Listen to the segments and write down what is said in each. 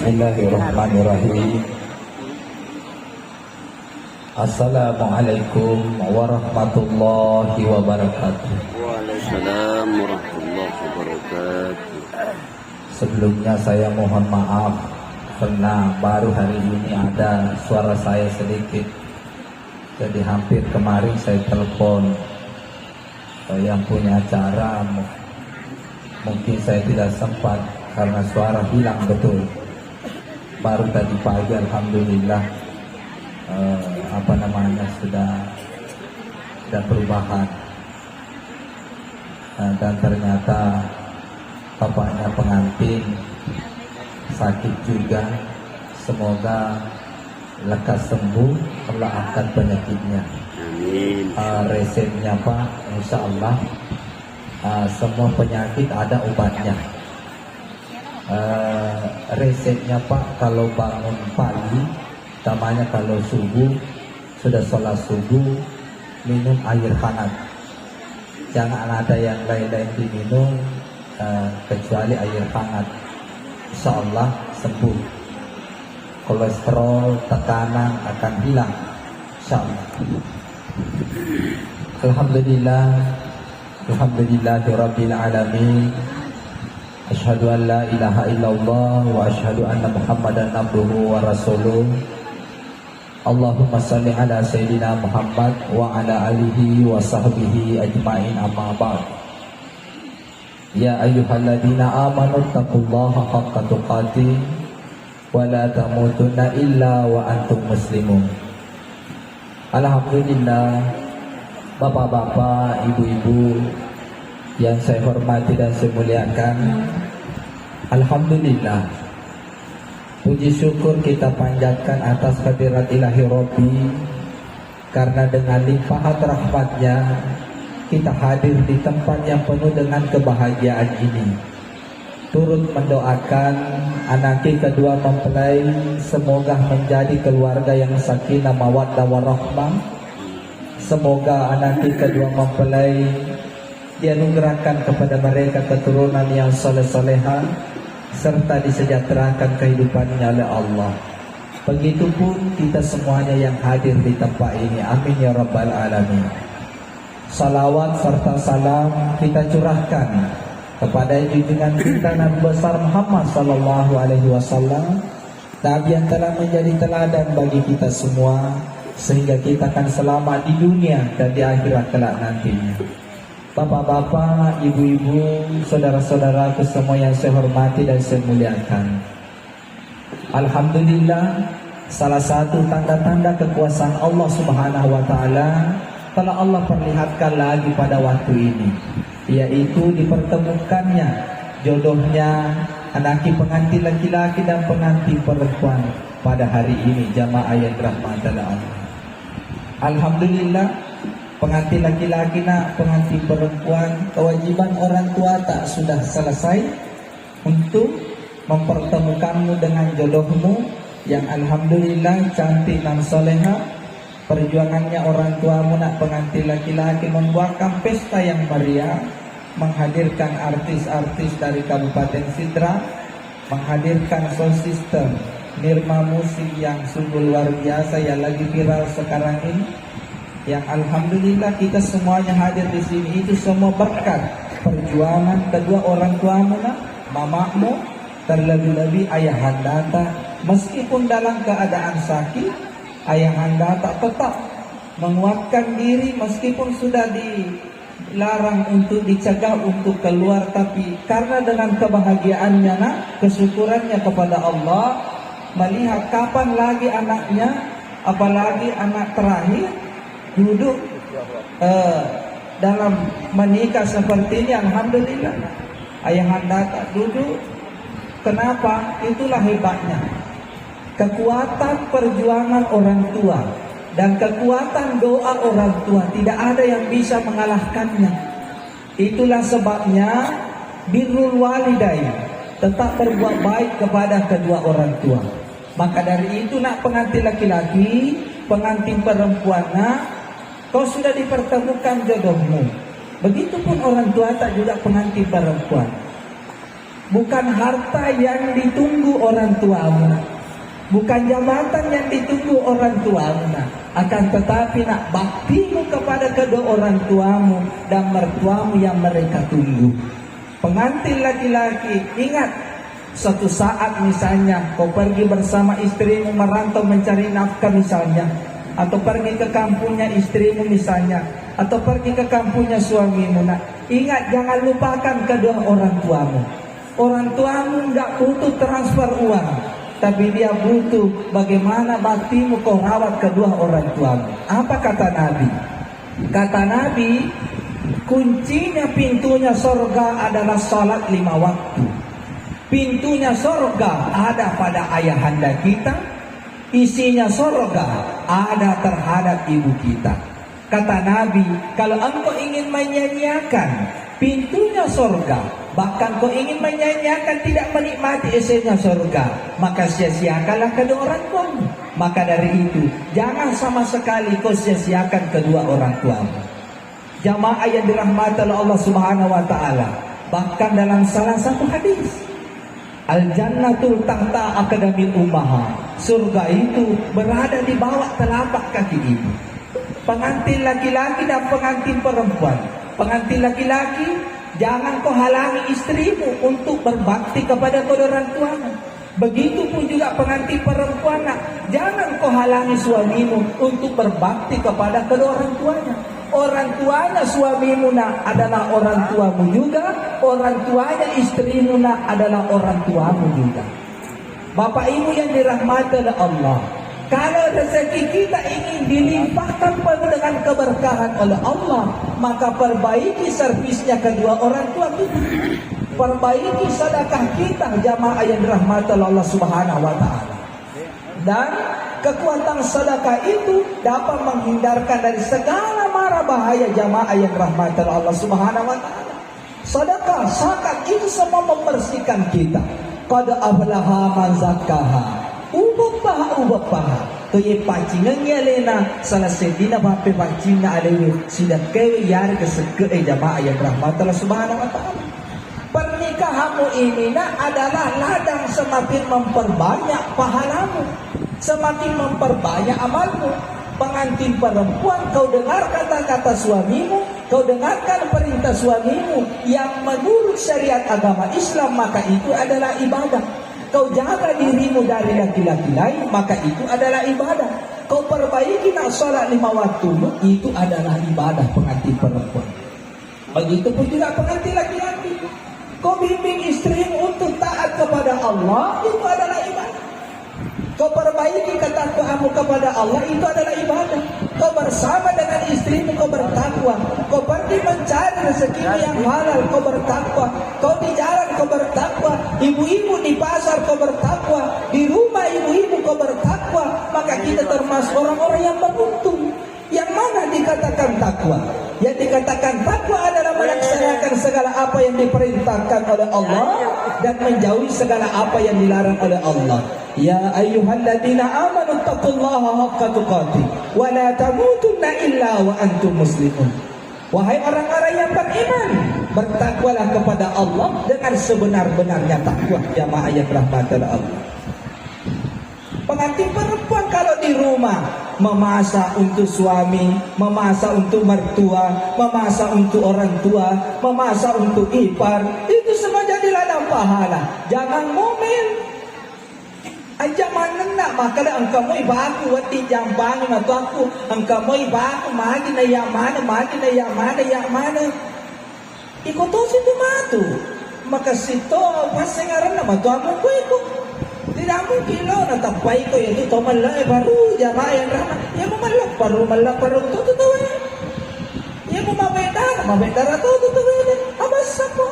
Bismillahirrahmanirrahim. Assalamualaikum warahmatullahi wabarakatuh. Waalaikumsalam warahmatullahi wabarakatuh. Sebelumnya saya mohon maaf karena baru hari ini ada suara saya sedikit. Jadi hampir kemarin saya telepon yang punya acara, mungkin saya tidak sempat karena suara hilang betul. Baru tadi pagi alhamdulillah sudah perubahan, dan ternyata bapaknya pengantin sakit juga. Semoga lekas sembuh, Allah angkat penyakitnya. Amin. Resepnya Pak, insya Allah semua penyakit ada obatnya. Resepnya Pak, kalau bangun pagi, utamanya kalau subuh, sudah sholat subuh, minum air hangat. Jangan ada yang lain-lain diminum kecuali air hangat. Insya Allah sembuh. Kolesterol, tekanan akan hilang. Insya Allah. Alhamdulillah, alhamdulillahirabbil alamin. Asyhadu an la ilaha illallah wa asyhadu anna Muhammadan abduhu wa rasuluh. Allahumma salli ala sayyidina Muhammad wa ala alihi wa sahbihi ajma'in, amma ba'd. Ya ayyuhalladzina amanu taqullaha haqqa tuqatih wa la tamutunna illa wa antum muslimun. Alhamdulillah, bapak-bapak, ibu-ibu yang saya hormati dan saya muliakan, alhamdulillah, puji syukur kita panjatkan atas hadirat ilahi Rabbi, karena dengan limpahan rahmatnya kita hadir di tempat yang penuh dengan kebahagiaan ini. Turut mendoakan anak kedua mempelai semoga menjadi keluarga yang sakinah mawaddah warahmah. Semoga anak kedua mempelai dianugerahkan kepada mereka keturunan yang soleh-soleha serta disejahterakan kehidupannya oleh Allah. Begitupun kita semuanya yang hadir di tempat ini. Amin ya rabbal alamin. Salawat serta salam kita curahkan kepada junjungan kita Nabi besar Muhammad sallallahu alaihi wasallam, Nabi yang telah menjadi teladan bagi kita semua sehingga kita akan selamat di dunia dan di akhirat kelak nantinya. Bapak-bapak, ibu-ibu, saudara-saudaraku semua yang saya hormati dan saya muliakan, alhamdulillah, salah satu tanda-tanda kekuasaan Allah Subhanahu wa taala telah Allah perlihatkan lagi pada waktu ini, yaitu dipertemukannya jodohnya anak pengantin laki-laki dan pengantin perempuan pada hari ini, jamaah yang dirahmati Allah. Alhamdulillah, pengantin laki-laki nak pengantin perempuan, kewajiban orang tua tak sudah selesai untuk mempertemukanmu dengan jodohmu yang alhamdulillah cantik dan soleha. Perjuangannya orang tuamu nak pengantin laki-laki membuatkan pesta yang meriah, menghadirkan artis-artis dari Kabupaten Sidra, menghadirkan sound system Nirma musik yang sungguh luar biasa yang lagi viral sekarang ini, yang alhamdulillah kita semuanya hadir di sini. Itu semua berkat perjuangan kedua orang tuamu nak, mamamu, terlebih-lebih ayahanda. Meskipun dalam keadaan sakit, ayahanda tetap menguatkan diri meskipun sudah dilarang untuk dicegah untuk keluar, tapi karena dengan kebahagiaannya nak, kesyukurannya kepada Allah, melihat kapan lagi anaknya, apalagi anak terakhir, duduk dalam menikah seperti ini. Alhamdulillah, ayahanda tak duduk. Kenapa? Itulah hebatnya. kekuatan perjuangan orang tua dan kekuatan doa orang tua tidak ada yang bisa mengalahkannya. Itulah sebabnya birrul walidain, tetap berbuat baik kepada kedua orang tua. Maka dari itu nak pengantin laki-laki, pengantin perempuan, nak kau sudah dipertemukan jodohmu. Begitupun orang tua tak juga pengantin perempuan. Bukan harta yang ditunggu orang tuamu, bukan jabatan yang ditunggu orang tuamu, nak. Akan tetapi nak baktimu kepada kedua orang tuamu dan mertuamu yang mereka tunggu. Pengantin laki-laki, ingat, suatu saat misalnya kau pergi bersama istrimu merantau mencari nafkah misalnya, atau pergi ke kampungnya istrimu misalnya, atau pergi ke kampungnya suamimu, nak. Ingat, jangan lupakan kedua orang tuamu. Orang tuamu enggak butuh transfer uang, tapi dia butuh bagaimana baktimu kau rawat kedua orang tuamu. Apa kata Nabi? Kata Nabi, kuncinya pintunya sorga adalah salat 5 waktu. Pintunya sorga ada pada ayahanda kita, isinya sorga ada terhadap ibu kita. Kata Nabi, kalau engkau ingin menyanyiakan pintunya sorga, bahkan kau ingin menyanyiakan tidak menikmati isinya sorga, maka sia-siakanlah kedua orang tuamu. Maka dari itu, jangan sama sekali kau sia-siakan kedua orang tuamu. Jamaah yang dirahmati oleh Allah Subhanahu wa taala, bahkan dalam salah satu hadis, al-jannatul tahta aqdamil ummahat, surga itu berada di bawah telapak kaki ibu. Pengantin laki-laki dan pengantin perempuan, pengantin laki-laki, jangan kau halangi istrimu untuk berbakti kepada kedua orang tuamu. Begitupun juga pengantin perempuan, jangan kau halangi suamimu untuk berbakti kepada kedua orang tuanya. Orang tuanya suamimu adalah orang tuamu juga, orang tuanya istrimu adalah orang tuamu juga. Bapak ibu yang dirahmati oleh Allah, kalau rezeki kita ingin dilimpahkan penuh dengan keberkahan oleh Allah, maka perbaiki servisnya kedua orang tua kita. Perbaiki sedekah kita, jamaah yang dirahmati oleh Allah Subhanahu wa taala. Dan kekuatan sedekah itu dapat menghindarkan dari segala mara bahaya, jamaah yang dirahmati oleh Allah Subhanahu wa taala. Sedekah, zakat itu semua membersihkan kita. Qad aflaha man zakkaha. Ubah-ubah. Toye pacingan lena salah sedina bape pacina alewe sida kewe yar keseke jamaah yang rahmat Allah Subhanahu wa taala. Pernikahanmu ini adalah ladang semakin memperbanyak pahalamu, semakin memperbanyak amalmu. Pengantin perempuan, kau dengar kata-kata suamimu, kau dengarkan perintah suamimu yang menurut syariat agama Islam, maka itu adalah ibadah. Kau jaga dirimu dari laki-laki lain, maka itu adalah ibadah. Kau perbaiki salat 5 waktu, itu adalah ibadah pengantin perempuan. Begitupun juga pengantin laki-laki. Kau bimbing istrimu untuk taat kepada Allah, itu adalah ibadah. Kau perbaiki ketakwaanmu kepada Allah, itu adalah ibadah. Kau bersama dengan istrimu, kau bertakwa. Kau pergi mencari rezeki yang halal, kau bertakwa. Kau di jalan, kau bertakwa. Ibu-ibu di pasar, kau bertakwa. Di rumah ibu-ibu, kau bertakwa. Maka kita termasuk orang-orang yang beruntung. Yang mana dikatakan takwa? Yang dikatakan takwa adalah melaksanakan segala apa yang diperintahkan oleh Allah dan menjauhi segala apa yang dilarang oleh Allah. Ya ayyuhalladzina amanu taqullaha haqqa tuqatih wa la tamutunna illa wa antum muslimun. Wahai orang-orang yang beriman, bertakwalah kepada Allah dengan sebenar-benarnya takwa, jamaah yang dirahmati Allah. Pengantin perempuan kalau di rumah memasak untuk suami, memasak untuk mertua, memasak untuk orang tua, memasak untuk ipar, itu semua jadi ladang pahala. Jangan ngomel. Anjaman nak makala engkau mau ibaku wati jambang atau aku engkau mau ibaku magi na yang mana. Ikut tu situ matu. Maka situ pasang ngaran nama tu aku ikut. Tidak mungkin lo nak baik ko itu to malak baru jamaah yang rahmat. Ya malak baru tu ya. Ya mabedara tu. Apa sapo?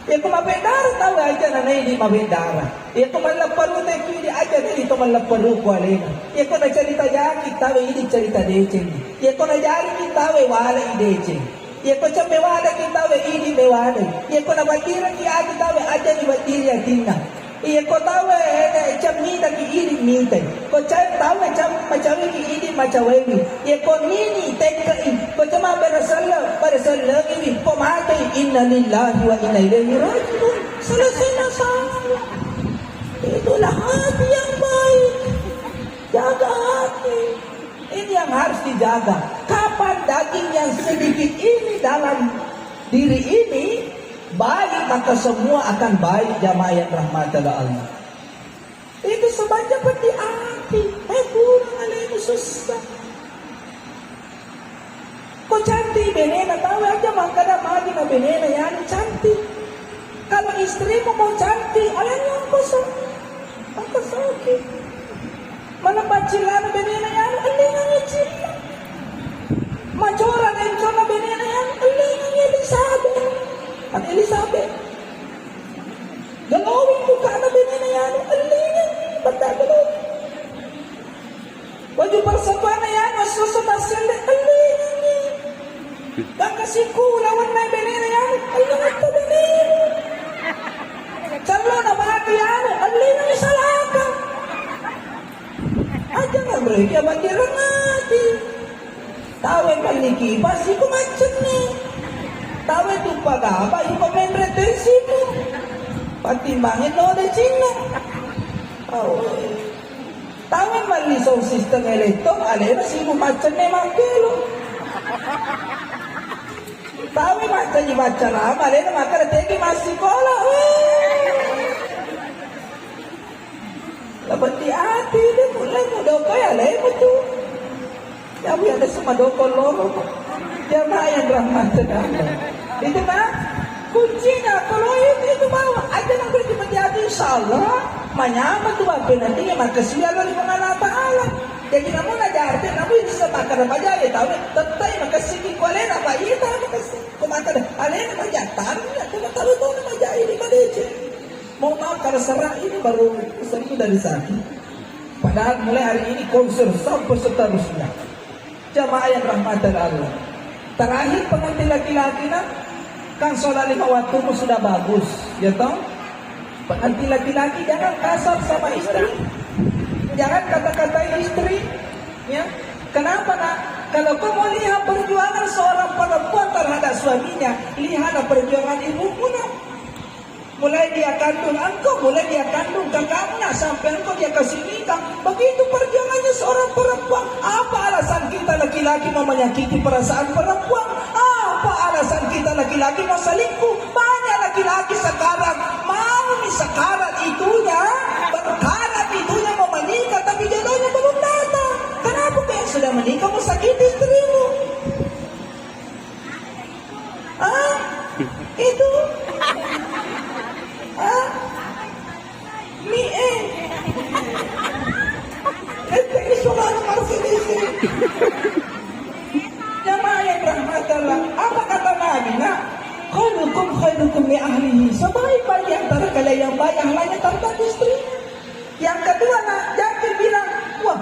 Ya kung mabendara tahu aja na hindi mabendara. Ya kung malaparu tayo hindi aja na dito malaparu ko alina. Ya kung nagsalita yakit tahu hindi cerita deceng. Ya kung najari kita wala ideceng. Ya kung sa mewala kita hindi mewala. Ya kung nabatira kita tahu aja ni batira tina. Ya kung tahu camita ki ini minta. Kung tahu macawi ki ini macawi. Ya kung nini tekai. Kung cuma berasal ini pemakai inna lillahi wa inna ilaihi rajiun. Selesai masalah. Itulah hati yang baik. Jaga hati. Ini yang harus dijaga. Kapan daging yang sedikit ini dalam diri ini baik, maka semua akan baik, jamaah yang rahmatullah Allah. Itu sebabnya peti hati. Kurang alaihi susah. Kok cantik benena, tahu aja makanya mati na benena yang cantik. Kalau istrimu mau cantik, alanya angko sakit. Mana bacilana benena yang alanya ngecila. Majoran encona benena yang alanya Elizabeth. Kan Elizabeth. Galawin buka na benena yang alanya bata galawin. Baju persatuan yang susu tasile alanya. Dan kasihku lawan na benena yan, alin ito benena. Salo na mati yan, alin ang isalaka. Aja nga mereka bandiran natin. Tawin pagnikipas, iko macam ni. Tawin tu pagaba, iko menretensi mo. Patimbangin no de China. Tawin malisong sistem elektron, alin ang iko macam ni makelo. Tahu macam ni macam apa? Lena makan tegi masih sekolah. Lepas di hati dia mulai mudoko ya lemu tu. Ya bu ada semua doko loro. Jamaah yang rahmatan Allah. Itu mah kuncinya kalau itu bawa aja nak pergi menjadi insyaallah. Manyama tu apa nanti yang makasih Allah di Allah Taala. Jadi namun ada arti namun bisa makan apa aja ya tahu. Tetap makasih ko lena apa iya tahu makasih. Kumata alena majatan ya cuma tahu nama ini Malaysia. Mau makan serah ini baru sembuh dari sakit. Padahal mulai hari ini konser sampai seterusnya. Jamaah yang rahmatan Allah. Terakhir pengantin laki-laki kan sholat 5 waktu sudah bagus, ya toh? Pengantin laki-laki jangan kasar sama istri. Jangan kata-kata istri, ya. Kenapa nak? Kalau kau mau lihat perjuangan seorang perempuan terhadap suaminya, lihatlah perjuangan ibumu nak. Mulai dia kandung engkau, mulai dia kandung kakakmu nak sampai engkau dia kasih nikah. Begitu perjuangannya seorang perempuan. Apa alasan kita laki-laki mau menyakiti perasaan perempuan? Apa alasan kita laki-laki mau selingkuh? Banyak laki-laki sekarang mau sekarat itunya, berkarat itunya mau menikah tapi jodohnya belum datang. Kenapa kau yang sudah menikah mau sakiti istrimu? Itu Ente isolah Mercedes. Jamaah yang rahmatullah. Apa kata Nabi? Khairukum li ahlihi. Sebaik-baik di antara kalian yang baik ahlaknya tentang istri. Yang kedua nak jangan bilang, wah,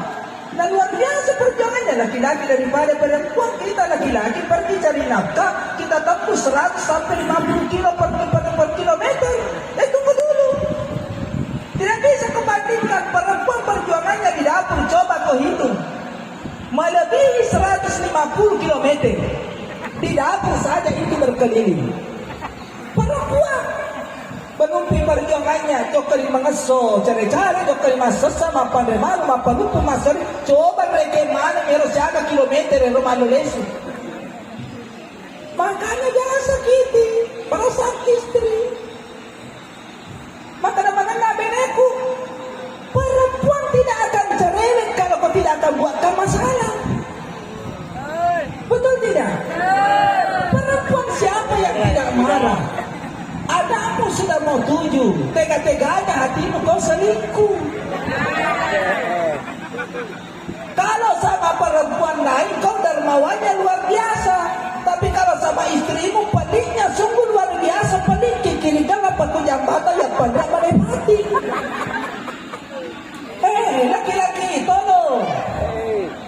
dan luar biasa perjuangannya laki-laki daripada perempuan. Kita laki-laki pergi cari nafkah, kita tempuh 100 sampai 50 kilo per kilometer. Tunggu dulu. Tidak bisa kau bandingkan perempuan perjuangannya di dapur. Coba kau hitung. Melebihi 150 km. Di dapur saja itu berkeliling. Perempuan menumpi perjuangannya. Coba mengeso, cari-cari, coba masasa, mapan remanu, mapan lupa masari. Coba mereka mana meros jaga kilometer yang rumah lesu. Makanya jangan sakiti perasaan istri. Maka beneku, perempuan tidak akan cerewet kalau kau tidak akan buatkan masalah. Betul tidak? Perempuan siapa yang tidak marah? Adamu sudah mau tuju, tega-teganya hatimu kau selingkuh. Kalau sama perempuan lain kau dermawannya luar biasa, tapi kalau sama istrimu peliknya sungguh luar biasa, pelik kiri kanan. tidak menikmati. Laki-laki itu loh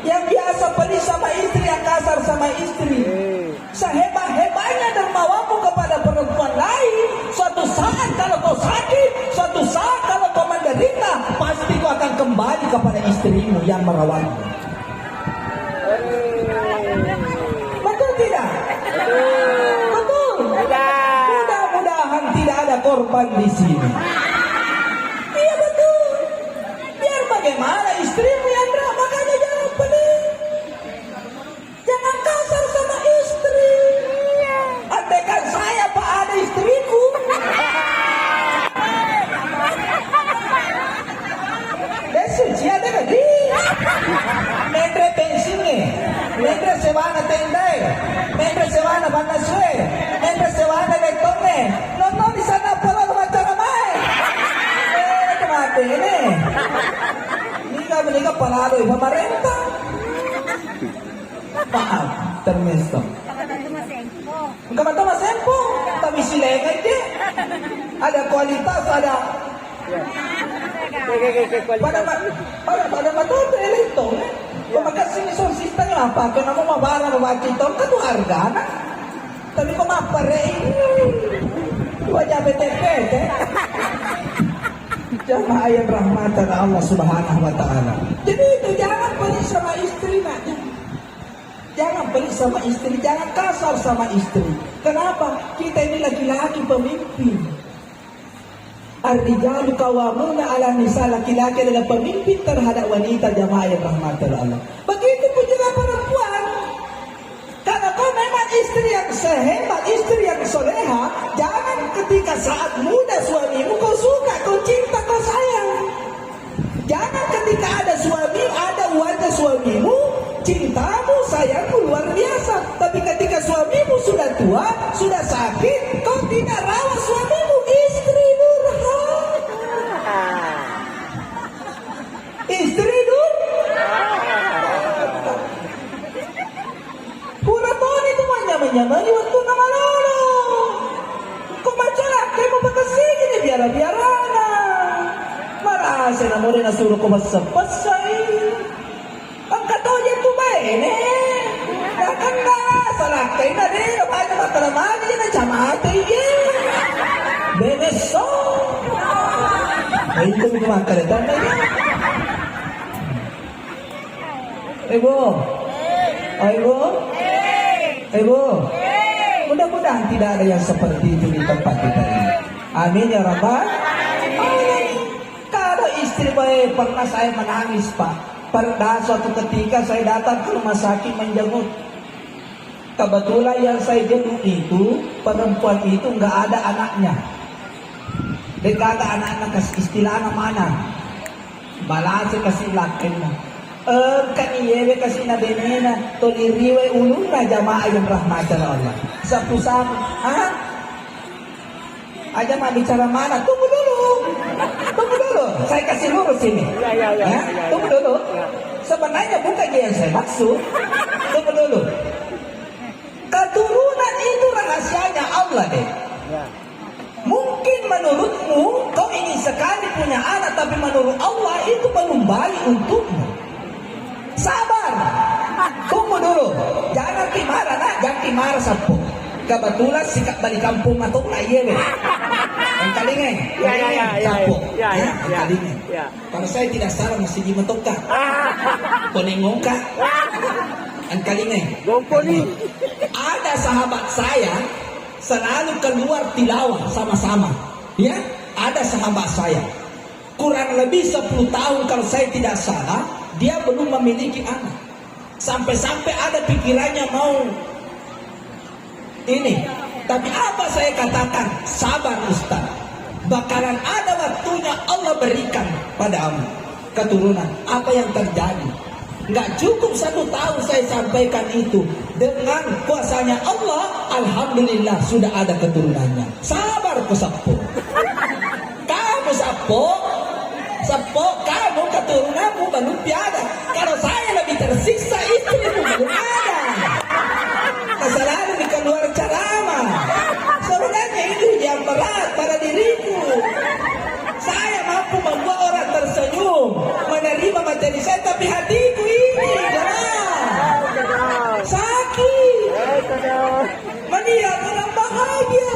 yang biasa pelit sama istri, yang kasar sama istri. Sehebat-hebatnya dermawamu kepada perempuan lain, suatu saat kalau kau sakit, suatu saat kalau kau menderita, pasti kau akan kembali kepada istrimu yang merawatmu. Betul tidak? Betul. Mudah-mudahan tidak ada korban di sini. Iya betul. Biar bagaimana istrimu yang drama, makanya jangan pelit. Jangan kasar sama istri. Andaikan saya pak ada istriku, suci ada lagi. Mentre pensiunnya, mentre se va a tendai, mentre se va a banasue, mentre se va a lettone, non di sana pala macam mai. Kenapa ini? Ini palado pemerintah. Maaf, termesto. Enggak mas sempo, tapi silengan dia. Ada kualitas, ada. Pada matuto elito. Kung magkasinisong sistem nga pa, kung ako mabara mabakito, katu harga na. Tapi kung maparein, wajah bete-bete. Jamaah yang rahmatan Allah subhanahu wa ta'ala. Jadi itu jangan pelit sama istri nak. Jangan pelit sama istri, jangan kasar sama istri. Kenapa? Kita ini laki-laki pemimpin. Ar-rijalu qawwamuna 'ala nisa, laki-laki adalah pemimpin terhadap wanita, jamaah yang rahmatan Allah. Begitu pun juga perempuan. Karena kau memang istri yang sehebat, istri yang soleha, jangan ketika saat muda suamimu kau suka, kau cinta, kau sayang. Jangan ketika ada suami, ada wajah suamimu, cintamu, sayangmu luar biasa. Tapi ketika suamimu sudah tua, sudah sakit, kau tidak rawat suamimu, istri durhaka. Istri durhaka. Pura tahun itu menyamai waktu nama lolo. Kau macalah, kamu bekasih gini biara-biarana. Marah saya namurin na suruh ko masapasay. Ang katonya itu baik ini. Akan nggak salah kain tadi. Apa aja matalamang aja na camate ini. Beneso. Ay, itu cuma kalian na ini. Ibu. Ibu. Ibu. Mudah-mudahan tidak ada yang seperti itu di tempat kita ini. Amin ya Rabbal. Istri baik, pernah saya menangis pak. Pada suatu ketika saya datang ke rumah sakit menjenguk. Kebetulan yang saya jenguk itu, perempuan itu nggak ada anaknya. Dia kata anak-anak kasih istilah anak mana? Malah saya kasih lakinnya. Kan iya kasih nabenena toliriwe uluna jamaah yang rahmatan Allah. Sapu-sapu, aja mah bicara mana? Tunggu dulu. Saya kasih lurus ini. Ya. Tunggu dulu. Sebenarnya bukan dia yang saya maksud. Tunggu dulu. Keturunan itu rahasianya Allah deh. Mungkin menurutmu kau ingin sekali punya anak, tapi menurut Allah itu belum baik untukmu. Sabar. Tunggu dulu. Jangan kimara nak, jangan kimara sapu. Kebetulan sikap balik kampung matuk na iya be. Ang kalingay. Sapo. Ang kalingay. Kalau saya tidak salah masih dimatuk ka. Ponengong ka. Ang kalingay. Ada sahabat saya selalu keluar tilawah sama-sama. Ya, ada sahabat saya. Kurang lebih 10 tahun kalau saya tidak salah, dia belum memiliki anak. Sampai-sampai ada pikirannya mau ini, tapi apa saya katakan? Sabar Ustaz. Bakalan ada waktunya Allah berikan padamu keturunan. Apa yang terjadi? Nggak cukup 1 tahun saya sampaikan itu. Dengan kuasanya Allah, alhamdulillah sudah ada keturunannya. Sabar ku Sapo. Kamu Sapo, kamu keturunanmu belum tiada. Kalau saya lebih tersiksa, istrimu belum ada. Kesalahan di keluar ceramah. Sebenarnya itu yang berat pada diriku. jadi saya, tapi hatiku ini jangan sakit. Melihat orang bahagia,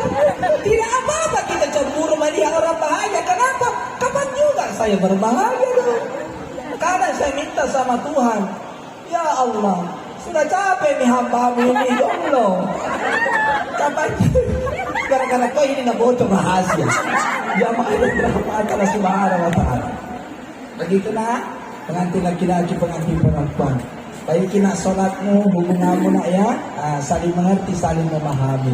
tidak apa-apa kita cemburu melihat orang bahagia. Kenapa? Kapan juga saya berbahagia dong? Karena saya minta sama Tuhan, ya Allah, sudah capek nih hambamu ini, ya Allah. Kapan? Gara-gara kau ini nak bocor rahasia. Jamaah yang berapa antara Subhanahu wa Ta'ala. Begitu nak, pengantin laki-laki, pengantin perempuan. Baiki nak solatmu, hubunganmu nak ya, saling mengerti, saling memahami.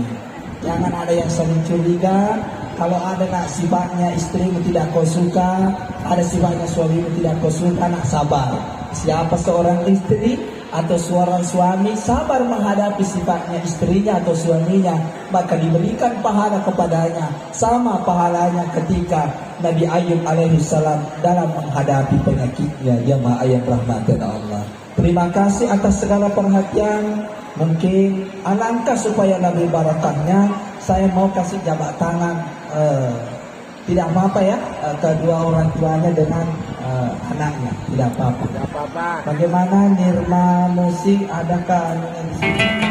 Jangan ada yang saling curiga. Kalau ada nak sifatnya istrimu tidak kau suka, ada sifatnya suamimu tidak kau suka, nak sabar. Siapa seorang istri atau seorang suami sabar menghadapi sifatnya istrinya atau suaminya, maka diberikan pahala kepadanya sama pahalanya ketika Nabi Ayub alaihissalam dalam menghadapi penyakitnya. Jamaah yang rahmatan Allah, terima kasih atas segala perhatian. Mungkin alangkah supaya lebih barakahnya, saya mau kasih jabat tangan, tidak apa-apa ya, kedua orang tuanya dengan anaknya, tidak apa-apa. Bagaimana Nirma Musik, adakah anu di sini?